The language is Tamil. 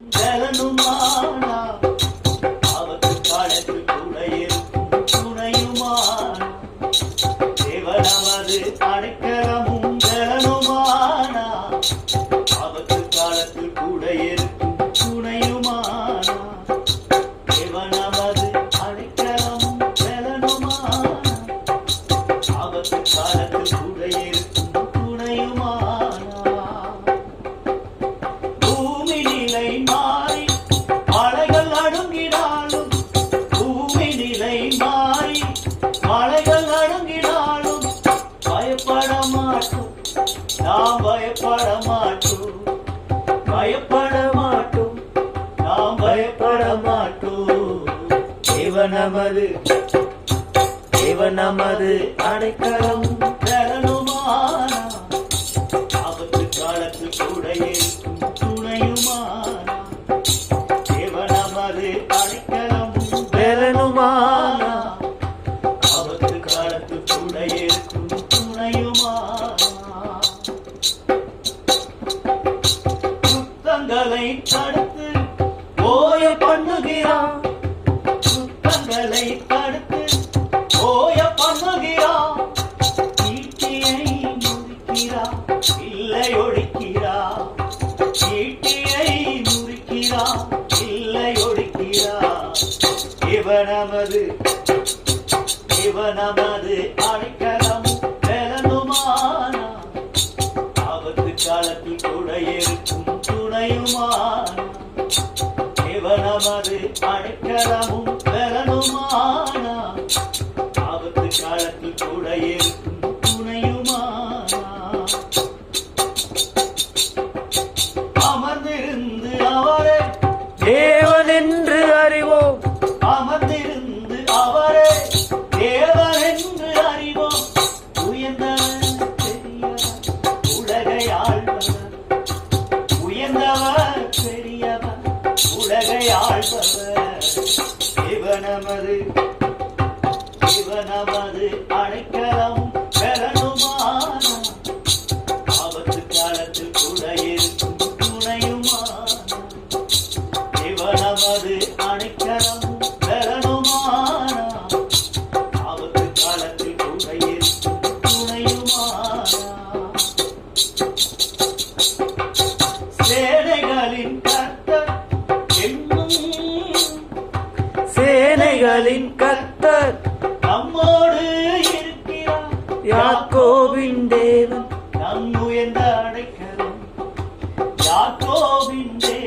பலனுமானா ஆபத்து காலத்தில் கூட இருக்கும் துணையுமானா தேவன் நமது அடைக்கலமும் பலனுமானா ஆபத்து காலத்தில் கூட இருக்கும் துணையுமானா தேவன் நமது அடைக்கலமும் பலனுமானா ஆபத்து காலத்தில் கூட இருக்கும் துணையுமானா பூமி நிலை மாறி மலைகள் அடுங்கினாலும் பூமி நிலை மாறி மலைகள் அடுங்கினாலும் பயப்பட மாட்டோம் நாம் பயப்பட மாட்டோம் பயப்பட மாட்டோம் நாம் பயப்பட மாட்டோம் தேவன் நமது அடைக்கலம் பலனுமானா ஆபத்து காலத்தில் கூட இருக்கும் துணையுமானா தேவன் நமது அடைக்கலம் பலனுமானா ஆபத்து காலத்தில் கூட இருக்கும் துணையுமானா சுத்தங்களை தடுத்து ஓய பண்ணுகிறான் சுத்தங்களை தடுத்து ஓய பண்ணுகிறான் ஈட்டியை முறிக்கிறான் இல்லை ஒழிக்கிறான் ஈட்டியை முறிக்கிறான் இல்லை ஒழிக்கிறான் இவன் நமது அடைக்கலம் பலனுமானா ஆபத்து காலத்தில் கூட இருக்கும் துணையுமானா இவன் நமது அடைக்கலமும் பலனுமானா ஆபத்து காலத்தில் கூட இருக்கும் துணையுமானா அமர்ந்திருந்து அவரே தேவன் என்று அறிவோம் அமர்ந்திருந்து அவரே தேவன் என்று அறிவோம் உயர்ந்தவர் பெரியவர் உலகை ஆள்பவர் உயர்ந்தவர் பெரியவர் உலகை ஆள்பவர் இவன் நமது அடைக்கலம் பலனுமானா ஆபத்து காலத்தில் கூட இருக்கும் துணையுமானா இவன் நமது அடைக்கலம் பலனுமானா ஆபத்து காலத்தில் கூட இருக்கும் துணையுமானா சேனைகளின் கர்த்தர் என்னும் சேனைகளின் கர்த்தர் நம்மோடு இருக்கிறார் யாக்கோபின் தேவன் நம் உயர்ந்த அடைக்கலம் யாக்கோபின் தேவன்